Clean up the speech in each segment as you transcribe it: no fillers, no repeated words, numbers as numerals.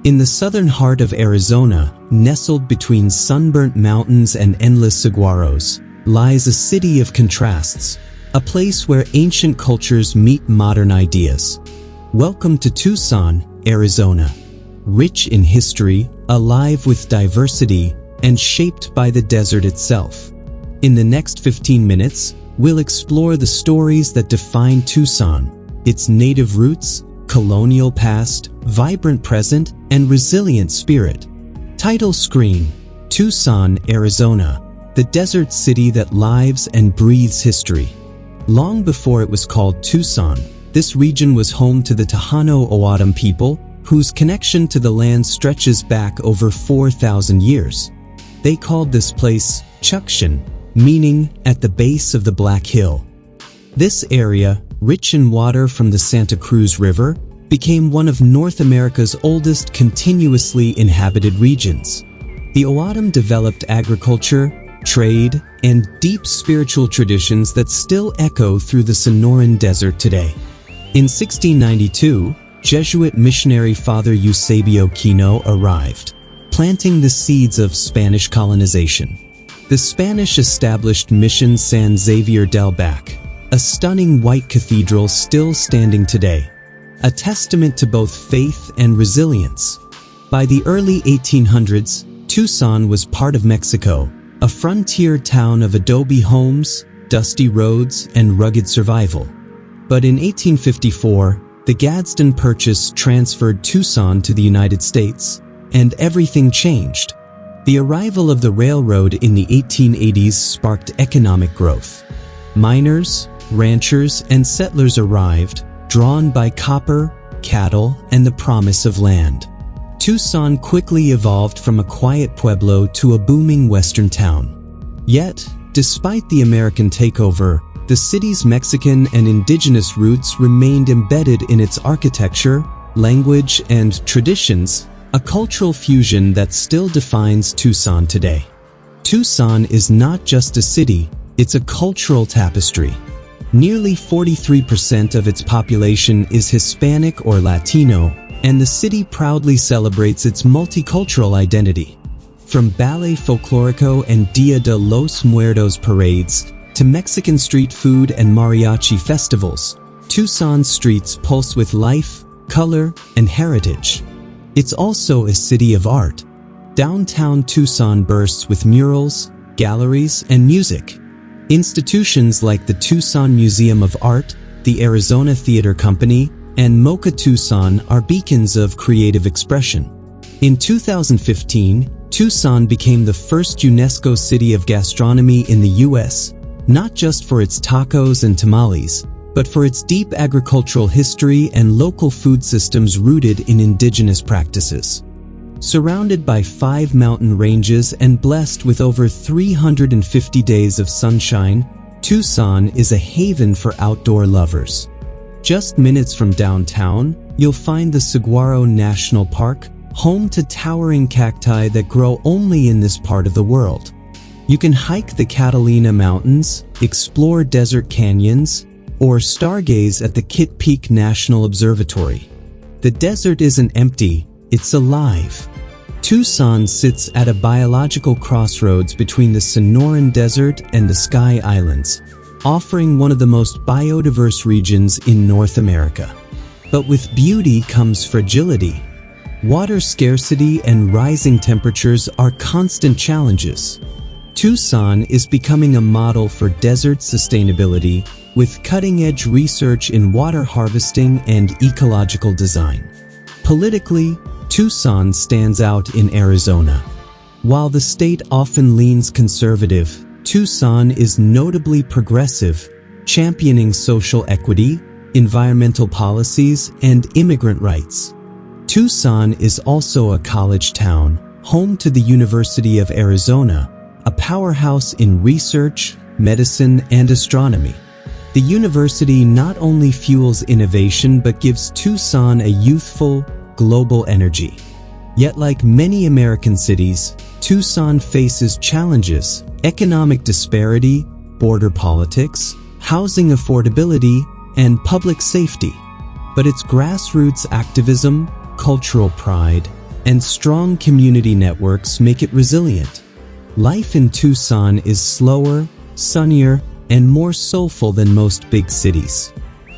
In the southern heart of Arizona, nestled between sunburnt mountains and endless saguaros, lies a city of contrasts, a place where ancient cultures meet modern ideas. Welcome to Tucson, Arizona. Rich in history, alive with diversity, and shaped by the desert itself. In the next 15 minutes, we'll explore the stories that define Tucson, its native roots, colonial past, vibrant present, and resilient spirit. Title screen: Tucson, Arizona, the desert city that lives and breathes history. Long before it was called Tucson, this region was home to the Tohono O'odham people, whose connection to the land stretches back over 4,000 years. They called this place TUCSON, meaning at the base of the Black Hill. This area, rich in water from the Santa Cruz River, became one of North America's oldest continuously inhabited regions. The O'odham developed agriculture, trade, and deep spiritual traditions that still echo through the Sonoran Desert today. In 1692, Jesuit missionary Father Eusebio Kino arrived, planting the seeds of Spanish colonization. The Spanish established Mission San Xavier del Bac, a stunning white cathedral still standing today, a testament to both faith and resilience. By the early 1800s, Tucson was part of Mexico, a frontier town of adobe homes, dusty roads, and rugged survival. But in 1854, the Gadsden Purchase transferred Tucson to the United States, and everything changed. The arrival of the railroad in the 1880s sparked economic growth. Miners, ranchers, and settlers arrived, drawn by copper, cattle, and the promise of land. Tucson quickly evolved from a quiet pueblo to a booming western town. Yet, despite the American takeover, the city's Mexican and indigenous roots remained embedded in its architecture, language, and traditions, a cultural fusion that still defines Tucson today. Tucson is not just a city, it's a cultural tapestry. Nearly 43% of its population is Hispanic or Latino, and the city proudly celebrates its multicultural identity. From ballet folklorico and Dia de los Muertos parades to Mexican street food and mariachi festivals, Tucson's streets pulse with life, color, and heritage. It's also a city of art. Downtown Tucson bursts with murals, galleries, and music. Institutions like the Tucson Museum of Art, the Arizona Theater Company, and MoCA Tucson are beacons of creative expression. In 2015, Tucson became the first UNESCO City of Gastronomy in the U.S., not just for its tacos and tamales, but for its deep agricultural history and local food systems rooted in indigenous practices. Surrounded by 5 mountain ranges and blessed with over 350 days of sunshine, Tucson is a haven for outdoor lovers. Just minutes from downtown, you'll find the Saguaro National Park, home to towering cacti that grow only in this part of the world. You can hike the Catalina Mountains, explore desert canyons, or stargaze at the Kitt Peak National Observatory. The desert isn't empty, it's alive. Tucson sits at a biological crossroads between the Sonoran Desert and the Sky Islands, offering one of the most biodiverse regions in North America. But with beauty comes fragility. Water scarcity and rising temperatures are constant challenges. Tucson is becoming a model for desert sustainability, with cutting-edge research in water harvesting and ecological design. Politically, Tucson stands out in Arizona. While the state often leans conservative, Tucson is notably progressive, championing social equity, environmental policies, and immigrant rights. Tucson is also a college town, home to the University of Arizona, a powerhouse in research, medicine, and astronomy. The university not only fuels innovation but gives Tucson a youthful, global energy. Yet like many American cities, Tucson faces challenges: economic disparity, border politics, housing affordability, and public safety. But its grassroots activism, cultural pride, and strong community networks make it resilient. Life in Tucson is slower, sunnier, and more soulful than most big cities.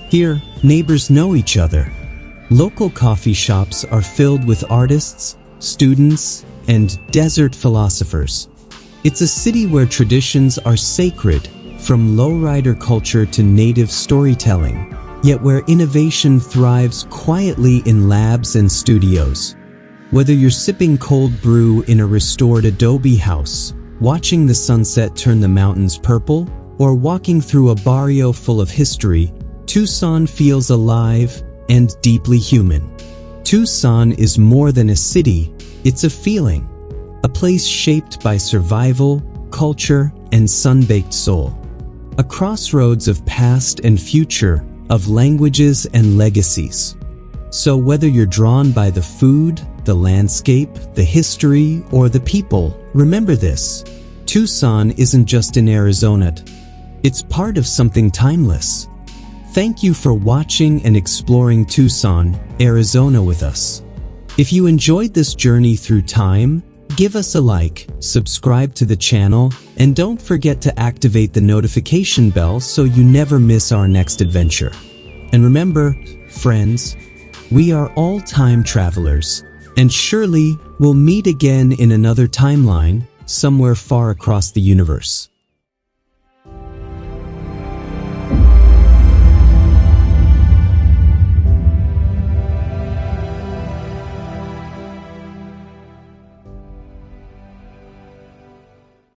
Here, neighbors know each other. Local coffee shops are filled with artists, students, and desert philosophers. It's a city where traditions are sacred, from lowrider culture to native storytelling, yet where innovation thrives quietly in labs and studios. Whether you're sipping cold brew in a restored adobe house, watching the sunset turn the mountains purple, or walking through a barrio full of history, Tucson feels alive and deeply human. Tucson is more than a city, it's a feeling. A place shaped by survival, culture, and sun-baked soul. A crossroads of past and future, of languages and legacies. So whether you're drawn by the food, the landscape, the history, or the people, remember this. Tucson isn't just in Arizona. It's part of something timeless. Thank you for watching and exploring Tucson, Arizona with us. If you enjoyed this journey through time, give us a like, subscribe to the channel, and don't forget to activate the notification bell so you never miss our next adventure. And remember, friends, we are all time travelers, and surely we'll meet again in another timeline, somewhere far across the universe.